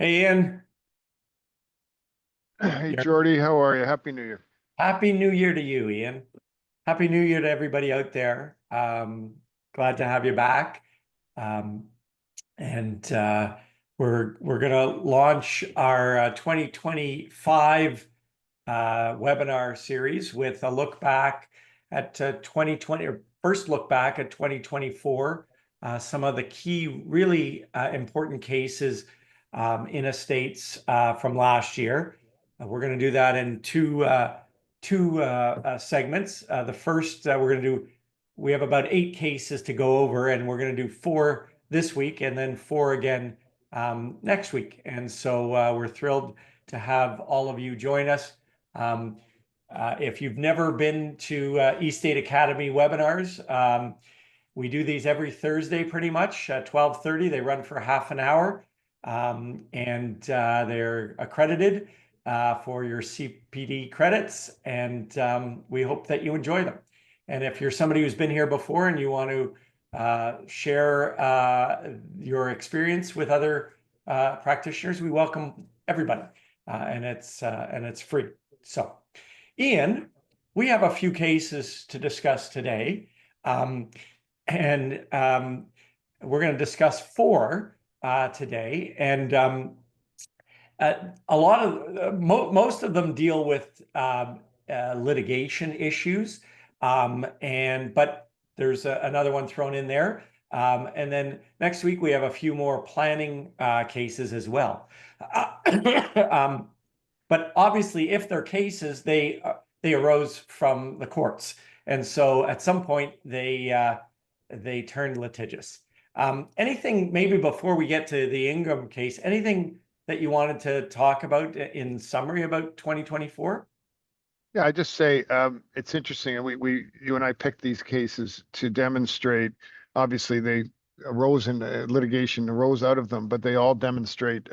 Hey Ian, Hey You're- Jordy, how are you? Happy New Year. Happy New Year to you, Ian. Happy New Year to everybody out there. Glad to have you back. Um, and we're gonna launch our 2025 webinar series with a look back at 2020, or first look back at 2024. Some of the key, really important cases in estates from last year. We're going to do that in two segments. The first, we have about 8 cases to go over, and we're going to do 4 this week and then 4 again next week. And so we're thrilled to have all of you join us. Um, if you've never been to eState Academy webinars, we do these every Thursday pretty much at 12:30. They run for half an hour, and they're accredited for your CPD credits, and we hope that you enjoy them. And if you're somebody who's been here before and you want to share your experience with other practitioners, we welcome everybody, and it's free. So, Ian, we have a few cases to discuss today. Um, and we're going to discuss 4 today. And a lot of most of them deal with litigation issues. But there's another one thrown in there. And then next week we have a few more planning cases as well. Um, but obviously, if they're cases, they arose from the courts, and so at some point they turned litigious. Anything maybe before we get to the Ingram case? Anything that you wanted to talk about in summary about 2024? Yeah, I just say it's interesting, and you and I picked these cases to demonstrate. Obviously, they arose in litigation, arose out of them, but they all demonstrate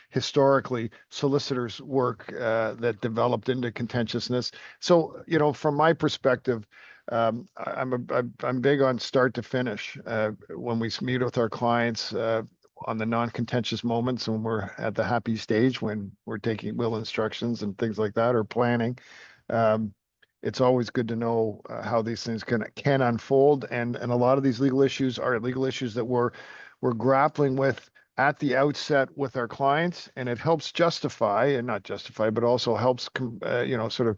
historically solicitors' work that developed into contentiousness. So, from my perspective, I'm big on start to finish when we meet with our clients. On the non-contentious moments when we're at the happy stage, when we're taking will instructions and things like that, or planning. um, it's always good to know how these things can unfold, and a lot of these legal issues are legal issues that we're grappling with at the outset with our clients, and it helps justify, and not justify, but also helps sort of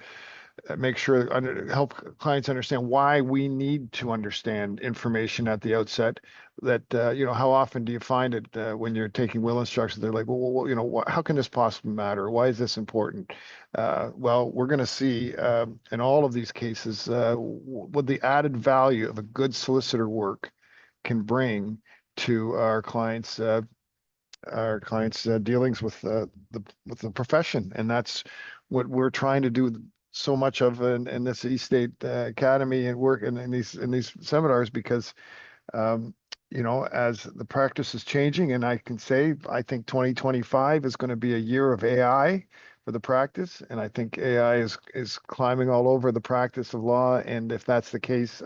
make sure help clients understand why we need to understand information at the outset. That how often do you find it when you're taking will instructions? They're like, well, how can this possibly matter? Why is this important? Well, we're going to see in all of these cases what the added value of a good solicitor work can bring to our clients' dealings with the profession, and that's what we're trying to do so much of in this eState Academy and work and in these seminars, because um, as the practice is changing, and I can say I think 2025 is going to be a year of AI for the practice, and I think AI is climbing all over the practice of law, and if that's the case,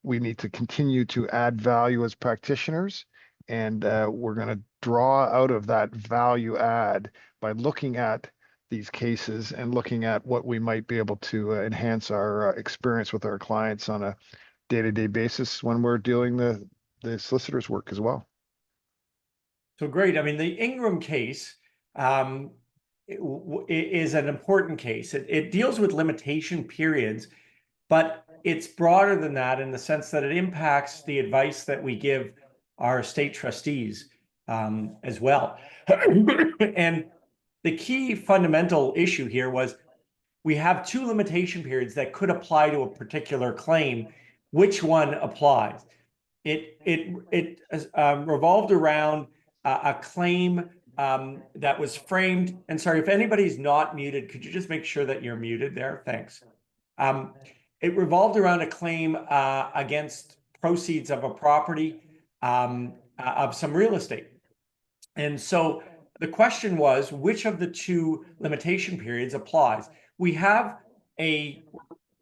we need to continue to add value as practitioners, and we're going to draw out of that value add by looking at these cases and looking at what we might be able to enhance our experience with our clients on a day-to-day basis when we're doing the solicitor's work as well. So great. I mean, the Ingram case um, is an important case. It deals with limitation periods, but it's broader than that in the sense that it impacts the advice that we give our state trustees as well. And the key fundamental issue here was we have 2 limitation periods that could apply to a particular claim. Which one applies? It revolved around a claim that was framed. And sorry, if anybody's not muted, could you just make sure that you're muted there? Thanks. Um, it revolved around a claim against proceeds of a property of some real estate. And so the question was, which of the 2 limitation periods applies? We have a,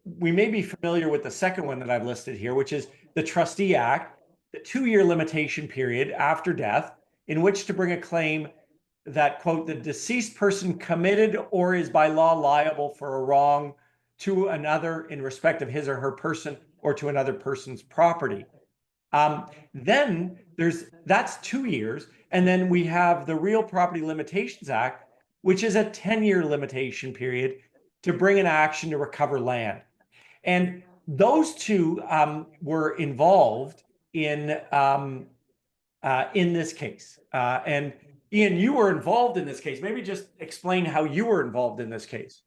we may be familiar with the second one that I've listed here, which is the Trustee Act, the 2-year limitation period after death in which to bring a claim that, quote, the deceased person committed or is by law liable for a wrong to another in respect of his or her person or to another person's property. Then that's 2 years. And then we have the Real Property Limitations Act, which is a 10-year limitation period to bring an action to recover land. And those two were involved in this case. And Ian, you were involved in this case. Maybe just explain how you were involved in this case.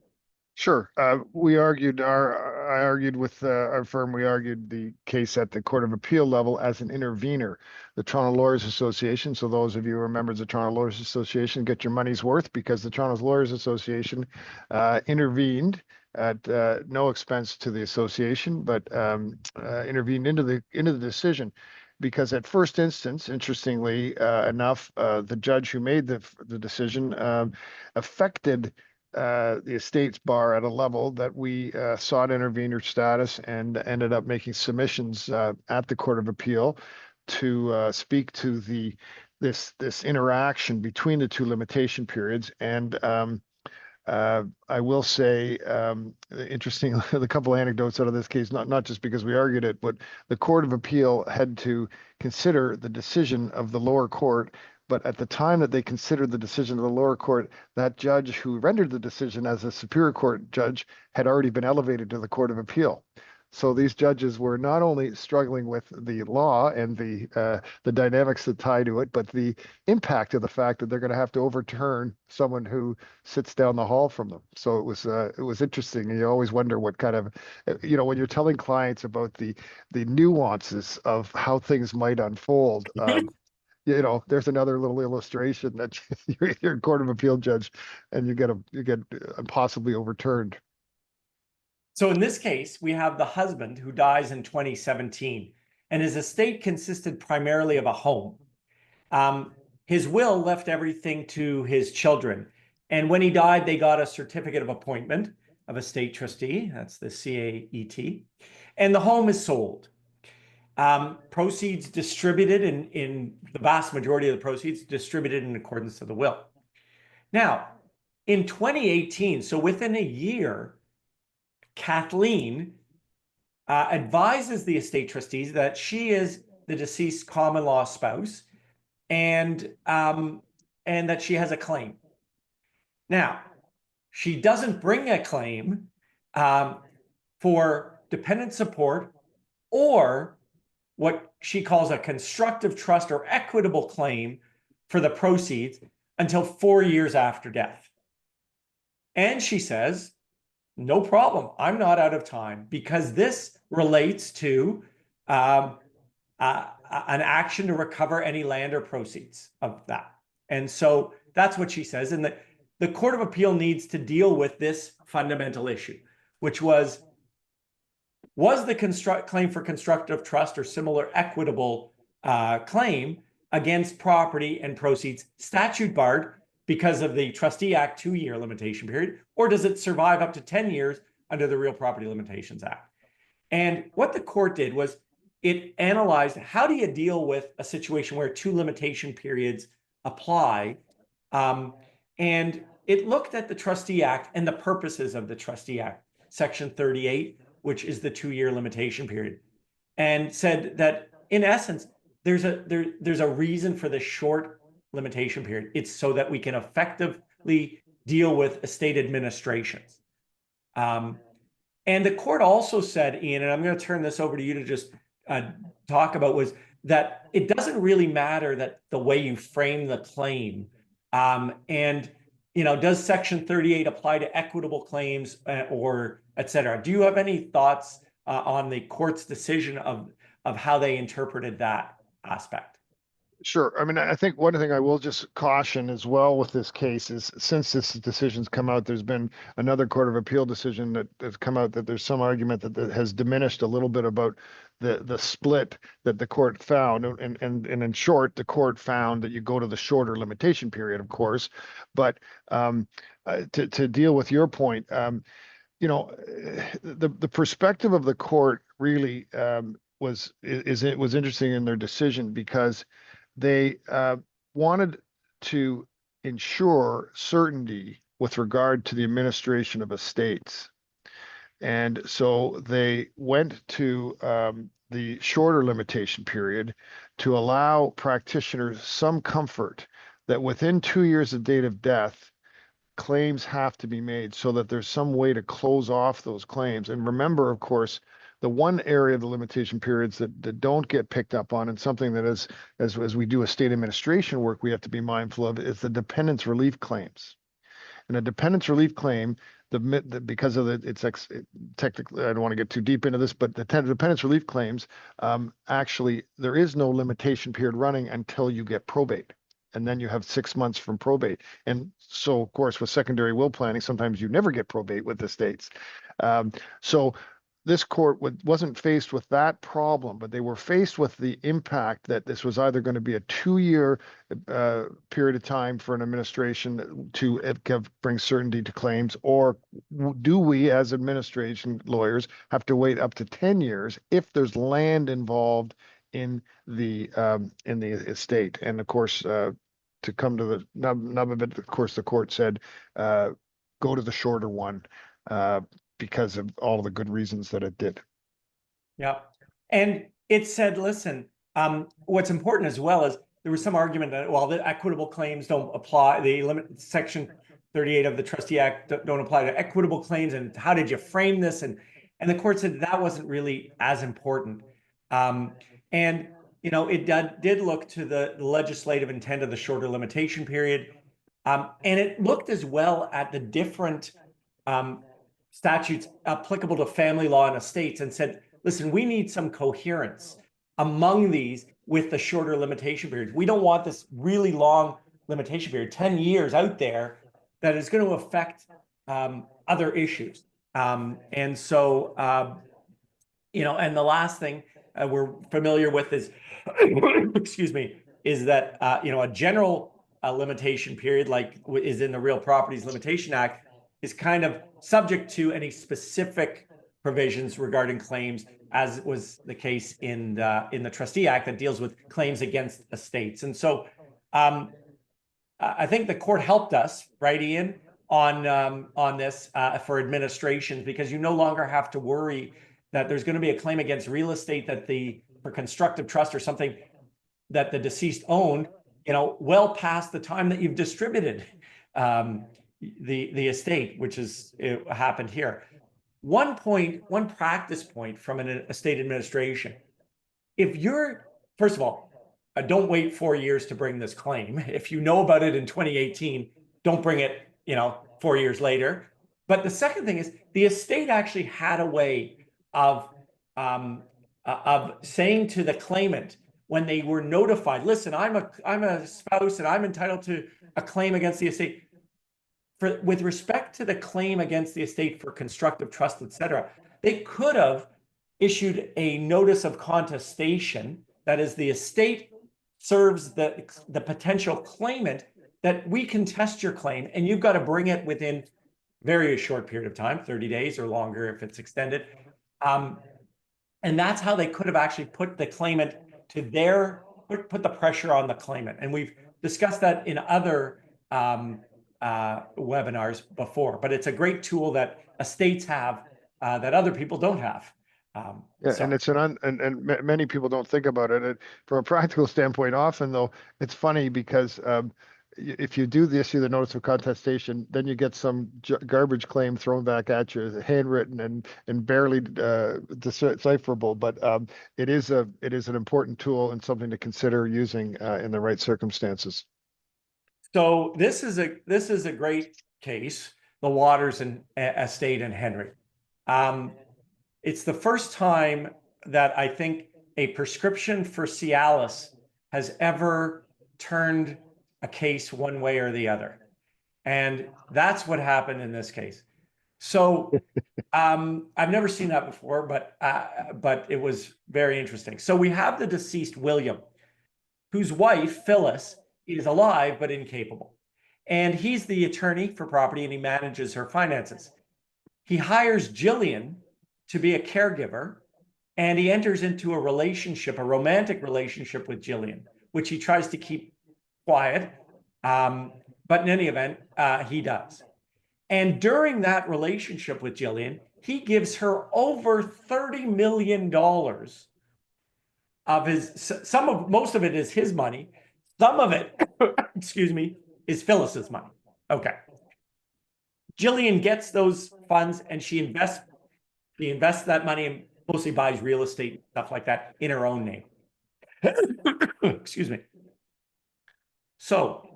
Sure. I argued with our firm. We argued the case at the Court of Appeal level as an intervener, the Toronto Lawyers Association. So those of you who are members of the Toronto Lawyers Association get your money's worth, because the Toronto Lawyers Association intervened at no expense to the association, but intervened into the decision. Because at first instance, interestingly enough, the judge who made the decision affected the estates bar at a level that we sought intervener status and ended up making submissions at the Court of Appeal to speak to this interaction between the two limitation periods. And I will say, interesting, a couple of anecdotes out of this case, not just because we argued it, but the Court of Appeal had to consider the decision of the lower court. But at the time that they considered the decision of the lower court, that judge who rendered the decision as a Superior Court judge had already been elevated to the Court of Appeal. So these judges were not only struggling with the law and the dynamics that tie to it, but the impact of the fact that they're going to have to overturn someone who sits down the hall from them. So it was interesting. And you always wonder what kind of, when you're telling clients about the nuances of how things might unfold. There's another little illustration that you're a Court of Appeal judge and you get possibly overturned. So in this case, we have the husband who dies in 2017, and his estate consisted primarily of a home. His will left everything to his children. And when he died, they got a certificate of appointment of estate trustee. That's the CAET. And the home is sold. Proceeds distributed in the vast majority of the proceeds distributed in accordance to the will. Now, in 2018, so within a year, Kathleen advises the estate trustees that she is the deceased common law spouse and that she has a claim. Now, she doesn't bring a claim for dependent support or what she calls a constructive trust or equitable claim for the proceeds until 4 years after death. And she says, no problem, I'm not out of time, because this relates to an action to recover any land or proceeds of that. And so that's what she says. And the Court of Appeal needs to deal with this fundamental issue, which was the claim for constructive trust or similar equitable claim against property and proceeds statute barred because of the Trustee Act 2-year limitation period, or does it survive up to 10 years under the Real Property Limitations Act? And what the court did was it analyzed, how do you deal with a situation where 2 limitation periods apply? And it looked at the Trustee Act and the purposes of the Trustee Act, Section 38, which is the 2-year limitation period, and said that in essence, there's a reason for the short limitation period. It's so that we can effectively deal with estate administrations. And the court also said, Ian, and I'm going to turn this over to you to just talk about, was that it doesn't really matter that the way you frame the claim. And, does Section 38 apply to equitable claims or et cetera? Do you have any thoughts on the court's decision of how they interpreted that aspect? Sure. I mean, I think one thing I will just caution as well with this case is, since this decision's come out, there's been another Court of Appeal decision that has come out that there's some argument that has diminished a little bit about the split that the court found. And in short, the court found that you go to the shorter limitation period, of course. But to deal with your point, the perspective of the court really was interesting in their decision, because they wanted to ensure certainty with regard to the administration of estates. And so they went to the shorter limitation period to allow practitioners some comfort that within 2 years of date of death, claims have to be made so that there's some way to close off those claims. And remember, of course, the one area of the limitation periods that don't get picked up on, and something that is, as we do estate administration work, we have to be mindful of, is the dependence relief claims. And a dependence relief claim, because of technically, I don't want to get too deep into this, but the dependence relief claims, actually, there is no limitation period running until you get probate. And then you have 6 months from probate. And so, of course, with secondary will planning, sometimes you never get probate with the states. So this court wasn't faced with that problem, but they were faced with the impact that this was either going to be a 2-year period of time for an administration to bring certainty to claims, or do we as administration lawyers have to wait up to 10 years if there's land involved in the estate? And of course, to come to the nub of it, of course, the court said, go to the shorter one, because of all the good reasons that it did. Yeah. And it said, listen, what's important as well is there was some argument that, well, the equitable claims don't apply. The Section 38 of the Trustee Act don't apply to equitable claims. And how did you frame this? And the court said that wasn't really as important. And, you know, it did look to the legislative intent of the shorter limitation period. And it looked as well at the different statutes applicable to family law and estates, and said, listen, we need some coherence among these with the shorter limitation periods. We don't want this really long limitation period, 10 years out there, that is going to affect other issues. And so, you know, and the last thing we're familiar with is, excuse me, is that, you know, a general limitation period, like is in the Real Properties Limitation Act, is kind of subject to any specific provisions regarding claims, as was the case in the Trustee Act that deals with claims against estates. And so I think the court helped us, right, Ian, on this for administrations, because you no longer have to worry that there's going to be a claim against real estate that for constructive trust or something that the deceased owned, you know, well past the time that you've distributed the estate, which is happened here. One practice point from an estate administration: if you're, first of all, don't wait 4 years to bring this claim. If you know about it in 2018, don't bring it, you know, 4 years later. But the second thing is, the estate actually had a way of saying to the claimant when they were notified, listen, I'm a spouse and I'm entitled to a claim against the estate. With respect to the claim against the estate for constructive trust, etc., they could have issued a notice of contestation. That is, the estate serves the potential claimant that we contest your claim, and you've got to bring it within very short period of time, 30 days or longer if it's extended. And that's how they could have actually put the claimant to put the pressure on the claimant. And we've discussed that in other webinars before, but it's a great tool that estates have that other people don't have. Yeah, so. And it's and many people don't think about it. From a practical standpoint, often though, it's funny because if you do issue the notice of contestation, then you get some garbage claim thrown back at you, handwritten and barely decipherable. But it is an important tool and something to consider using in the right circumstances. So this is a great case, the Waters and estate and Henry. It's the first time that I think a prescription for Cialis has ever turned a case one way or the other. And that's what happened in this case. So I've never seen that before, but it was very interesting. So we have the deceased William, whose wife, Phyllis, is alive but incapable. And he's the attorney for property, and he manages her finances. He hires Jillian to be a caregiver, and he enters into a romantic relationship with Jillian, which he tries to keep quiet. but in any event, he does. And during that relationship with Jillian, he gives her over $30 million of most of it is his money. Some of it, excuse me, is Phyllis's money. Okay. Jillian gets those funds and she invests that money and mostly buys real estate, stuff like that, in her own name. Excuse me. So,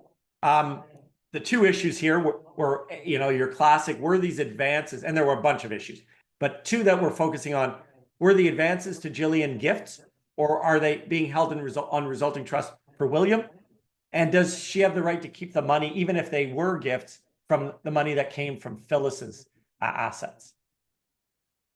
the two issues here were, your classic, were these advances, and there were a bunch of issues, but two that we're focusing on, were the advances to Jillian gifts, or are they being held on resulting trust for William? And does she have the right to keep the money, even if they were gifts, from the money that came from Phyllis's assets?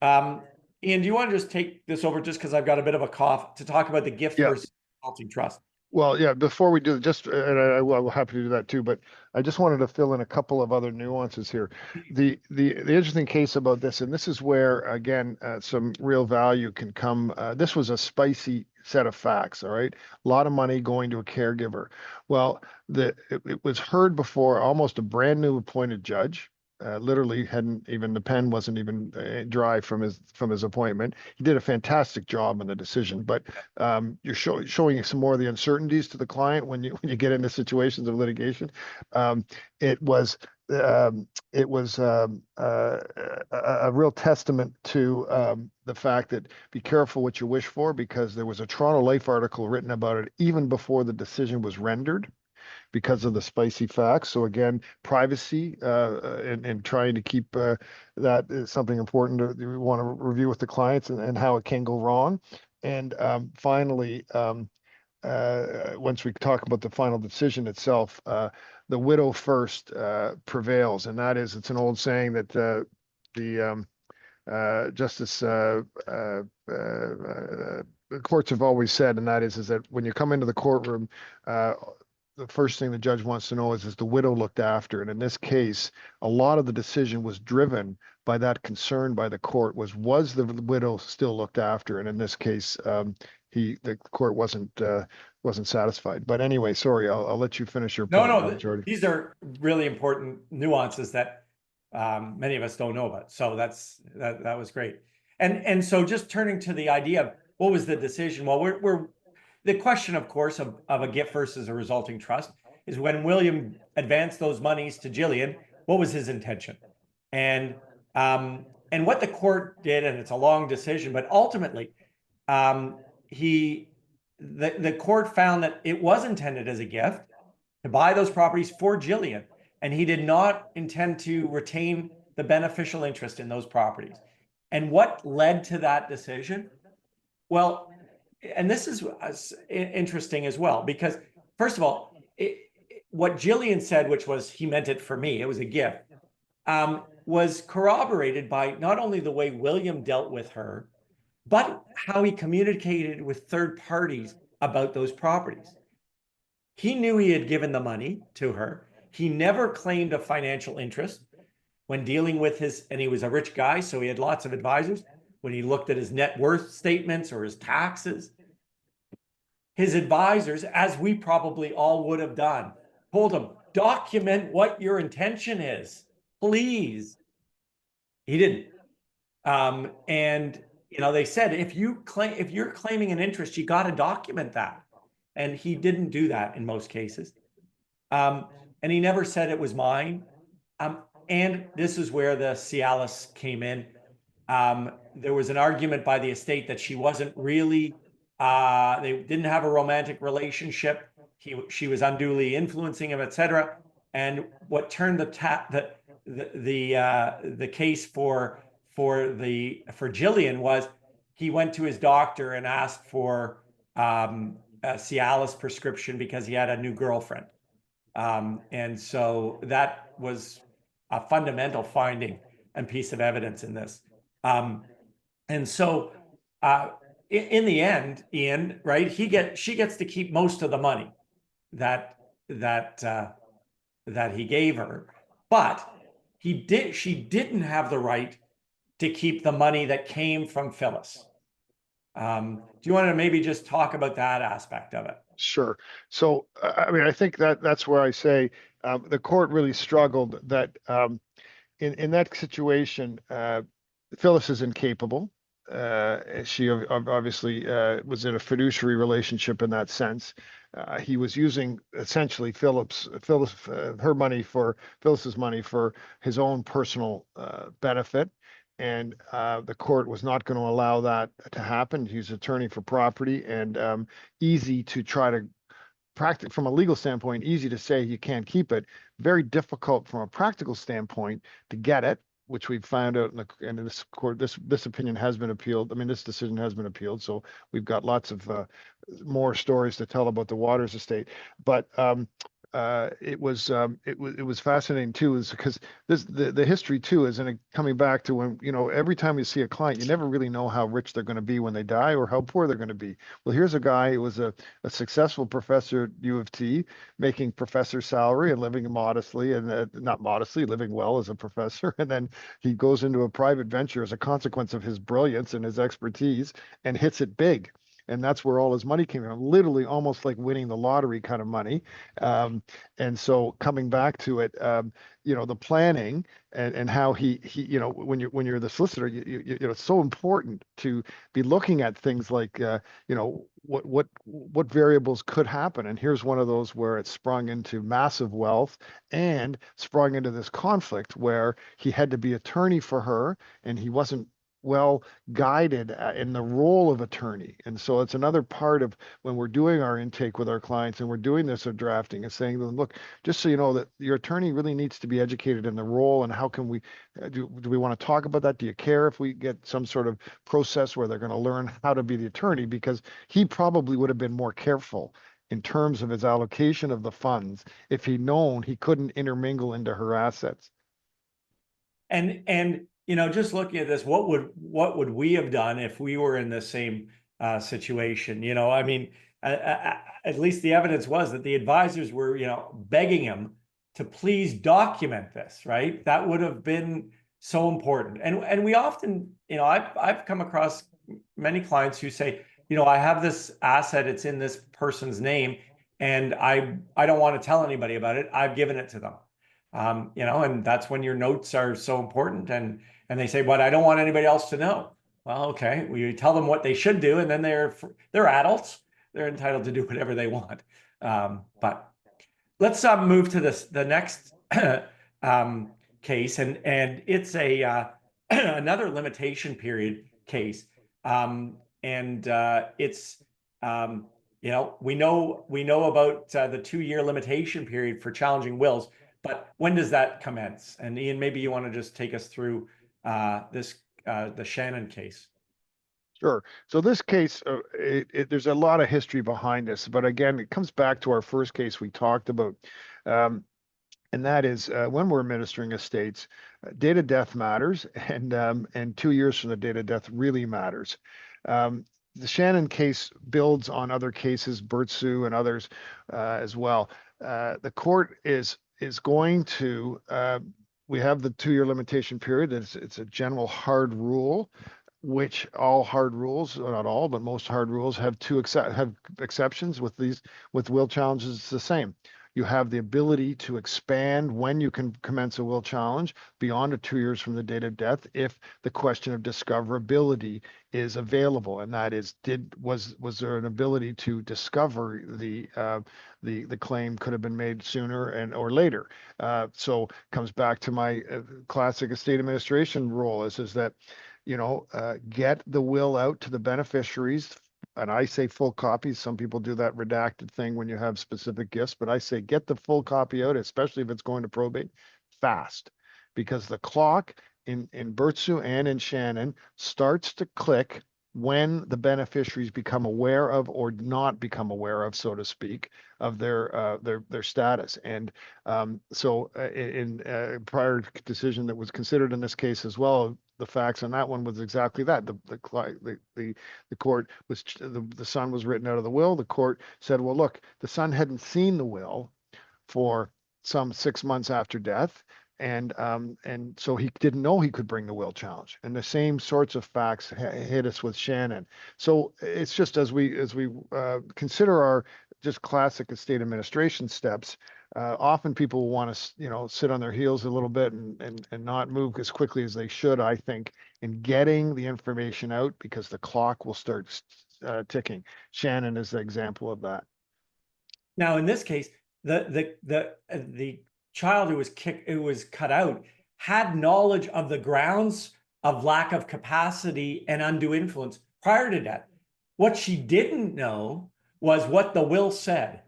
Ian, do you want to just take this over, just because I've got a bit of a cough, to talk about the gift versus resulting trust? Well, yeah, before we do and I will happy to do that too, but I just wanted to fill in a couple of other nuances here. The interesting case about this, and this is where, again, some real value can come. This was a spicy set of facts, all right? A lot of money going to a caregiver. Well, it was heard before almost a brand new appointed judge. Literally the pen wasn't even dry from his appointment. He did a fantastic job on the decision, but you're showing some more of the uncertainties to the client when you get into situations of litigation. It was a real testament to the fact that be careful what you wish for, because there was a Toronto Life article written about it even before the decision was rendered, because of the spicy facts. So again, privacy and trying to keep that is something important we want to review with the clients, and how it can go wrong. And finally, once we talk about the final decision itself, the widow first prevails, and that is, it's an old saying that the courts have always said, and that is that when you come into the courtroom, the first thing the judge wants to know is the widow looked after? And in this case, a lot of the decision was driven by that concern by the court, was the widow still looked after? And in this case, the court wasn't satisfied. But anyway, sorry, I'll let you finish your point. No, Jordy. These are really important nuances that many of us don't know about. So that was great. And so just turning to the idea of what was the decision? Well, we're the question, of course, of a gift versus a resulting trust is, when William advanced those monies to Jillian, what was his intention? And what the court did, and it's a long decision, but ultimately, the court found that it was intended as a gift to buy those properties for Jillian, and he did not intend to retain the beneficial interest in those properties. And what led to that decision? Well, and this is interesting as well, because first of all, what Jillian said, which was, he meant it for me, it was a gift, was corroborated by not only the way William dealt with her, but how he communicated with third parties about those properties. He knew he had given the money to her. He never claimed a financial interest when dealing with and he was a rich guy, so he had lots of advisors. When he looked at his net worth statements or his taxes, his advisors, as we probably all would have done, told him, document what your intention is, please. He didn't. And they said, if you're claiming an interest, you got to document that. And he didn't do that in most cases. And he never said it was mine. And this is where the Cialis came in. There was an argument by the estate that she wasn't really, they didn't have a romantic relationship. She was unduly influencing him, etc. And what turned the case for Jillian was, he went to his doctor and asked for a Cialis prescription because he had a new girlfriend. And so that was a fundamental finding and piece of evidence in this. And so in the end, Ian, right, she gets to keep most of the money that he gave her, but she didn't have the right to keep the money that came from Phyllis. Do you want to maybe just talk about that aspect of it? Sure. So, I mean, I think that that's where I say the court really struggled that in that situation, Phyllis is incapable. She obviously was in a fiduciary relationship in that sense. He was using essentially her money for Phyllis's money for his own personal benefit. And the court was not going to allow that to happen. He's attorney for property and easy to try to practice from a legal standpoint, easy to say you can't keep it, very difficult from a practical standpoint to get it, which we found out in this court. This opinion has been appealed. I mean, this decision has been appealed, so we've got lots of more stories to tell about the Waters estate. But it was fascinating too, is because the history too is, and coming back to when, every time you see a client, you never really know how rich they're going to be when they die or how poor they're going to be. Well, here's a guy who was a successful professor at U of T, making professor salary and living modestly, and not modestly, living well as a professor. And then he goes into a private venture as a consequence of his brilliance and his expertise and hits it big. And that's where all his money came from, literally almost like winning the lottery kind of money. And so coming back to it, the planning and how he when you're the solicitor, it's so important to be looking at things like what variables could happen. And here's one of those where it sprung into massive wealth and sprung into this conflict where he had to be attorney for her, and he wasn't well guided in the role of attorney. And so it's another part of when we're doing our intake with our clients and we're doing this of drafting, is saying to them, look, just so you know that your attorney really needs to be educated in the role, and how can we do we want to talk about that? Do you care if we get some sort of process where they're going to learn how to be the attorney? Because he probably would have been more careful in terms of his allocation of the funds if he'd known he couldn't intermingle into her assets. And just looking at this, what would we have done if we were in the same situation? I mean, at least the evidence was that the advisors were, begging him to please document this, right? That would have been so important. And we often, I've come across many clients who say, I have this asset, it's in this person's name, and I don't want to tell anybody about it. I've given it to them. And that's when your notes are so important. And they say, but I don't want anybody else to know. Well, okay, you tell them what they should do, and then they're adults. They're entitled to do whatever they want. But let's move to the next case, and it's another limitation period case. And it's we know about the 2-year limitation period for challenging wills. But when does that commence? And Ian, maybe you want to just take us through the Shannon case. Sure. So this case, there's a lot of history behind this, but again, it comes back to our first case we talked about, and that is when we're administering estates, date of death matters, and 2 years from the date of death really matters. The Shannon case builds on other cases, Burtsu and others as well. The court is going to, we have the 2-year limitation period. It's a general hard rule, which all hard rules, not all, but most hard rules have have exceptions. With will challenges, it's the same. You have the ability to expand when you can commence a will challenge beyond 2 years from the date of death if the question of discoverability is available, and that is, was there an ability to discover the claim could have been made sooner or later. So comes back to my classic estate administration rule is that get the will out to the beneficiaries. And I say full copies. Some people do that redacted thing when you have specific gifts, but I say get the full copy out, especially if it's going to probate, fast, because the clock in Burtsu and in Shannon starts to click when the beneficiaries become aware of or not become aware of, so to speak, of their status. And so in prior decision that was considered in this case as well, the facts on that one was exactly that. The court was, the son was written out of the will. The court said, well, look, the son hadn't seen the will for some 6 months after death. And so he didn't know he could bring the will challenge. And the same sorts of facts hit us with Shannon. So it's just as we consider our just classic estate administration steps, often people want to, sit on their heels a little bit and not move as quickly as they should, I think, in getting the information out because the clock will start ticking. Shannon is the example of that. Now, in this case, the child who was cut out had knowledge of the grounds of lack of capacity and undue influence prior to death. What she didn't know was what the will said.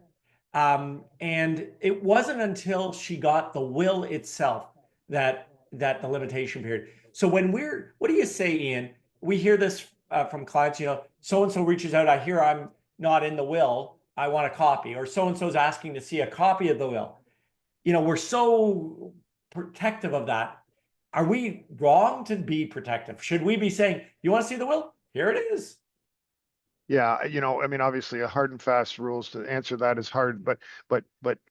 And it wasn't until she got the will itself that the limitation period. So what do you say, Ian? We hear this from clients, so-and-so reaches out, I hear I'm not in the will, I want a copy, or so-and-so's asking to see a copy of the will. We're so protective of that. Are we wrong to be protective? Should we be saying, you want to see the will? Here it is. Yeah, I mean, obviously, a hard and fast rules to answer that is hard, but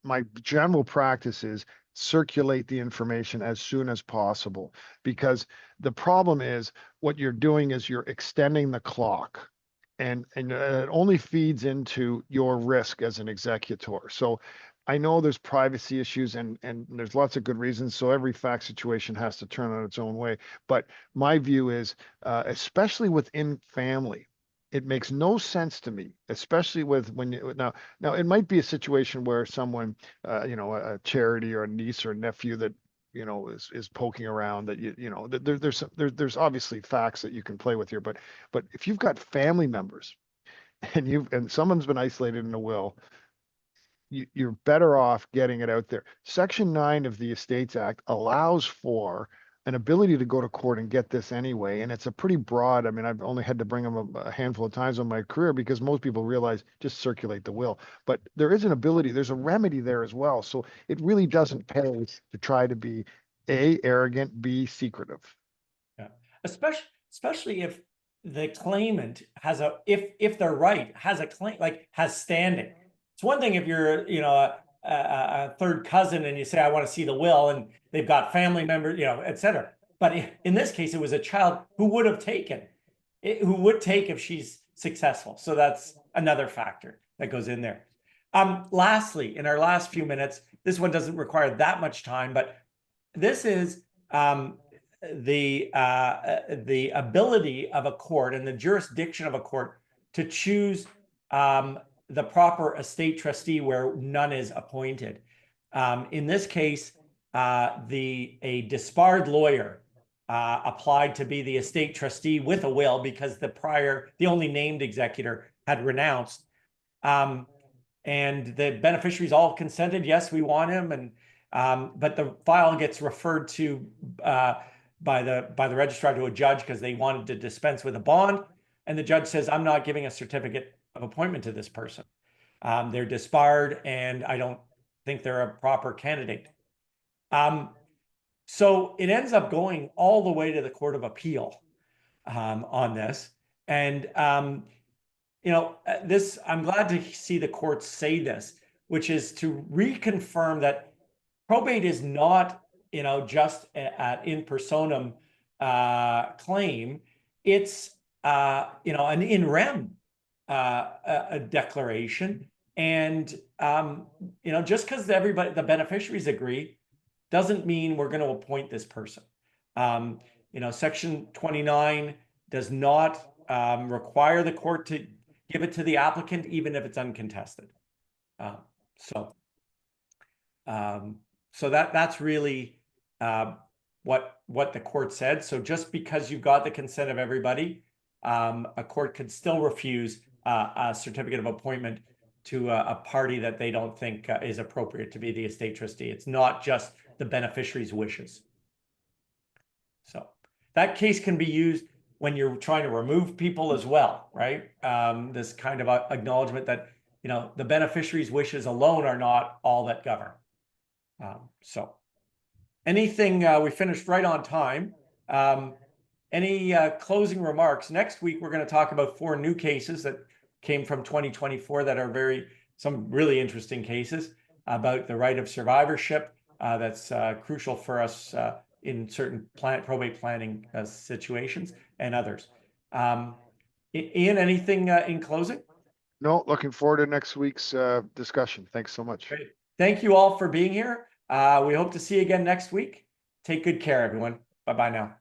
my general practice is circulate the information as soon as possible, because the problem is what you're doing is you're extending the clock, and it only feeds into your risk as an executor. So I know there's privacy issues and there's lots of good reasons. So every fact situation has to turn on its own way. But my view is, especially within family, it makes no sense to me, especially now it might be a situation where someone, a charity or a niece or nephew that, is poking around that, there's obviously facts that you can play with here, but if you've got family members and someone's been isolated in a will, you're better off getting it out there. Section 9 of the Estates Act allows for an ability to go to court and get this anyway. And it's a pretty broad, I mean, I've only had to bring them a handful of times in my career because most people realize just circulate the will. But there is an ability, there's a remedy there as well. So it really doesn't pay to try to be A, arrogant, B, secretive. Yeah. Especially if the claimant if they're right, has a claim, like has standing. It's one thing if you're, a third cousin and you say, I want to see the will, and they've got family members, et cetera. But in this case, it was a child who would have taken, who would take if she's successful. So that's another factor that goes in there. Lastly, in our last few minutes, this one doesn't require that much time, but this is the ability of a court and the jurisdiction of a court to choose the proper estate trustee where none is appointed. In this case, a disbarred lawyer applied to be the estate trustee with a will because the only named executor had renounced. And the beneficiaries all consented, yes, we want him. But the file gets referred to by the registrar to a judge because they wanted to dispense with a bond. And the judge says, I'm not giving a certificate of appointment to this person. They're disbarred, and I don't think they're a proper candidate. So it ends up going all the way to the Court of Appeal on this. And, I'm glad to see the courts say this, which is to reconfirm that probate is not, just an in personam claim. It's, an in rem a declaration. And, just because the beneficiaries agree doesn't mean we're going to appoint this person. Section 29 does not require the court to give it to the applicant, even if it's uncontested. So that's really what the court said. So just because you've got the consent of everybody, a court could still refuse a certificate of appointment to a party that they don't think is appropriate to be the estate trustee. It's not just the beneficiary's wishes. So that case can be used when you're trying to remove people as well, right? This kind of acknowledgement that, the beneficiary's wishes alone are not all that govern. So anything, we finished right on time. Any closing remarks? Next week, we're going to talk about 4 new cases that came from 2024 that are some really interesting cases about the right of survivorship, that's crucial for us in certain probate planning situations and others. Ian, anything in closing? No, looking forward to next week's discussion. Thanks so much. Great. Thank you all for being here. We hope to see you again next week. Take good care, everyone. Bye-bye now.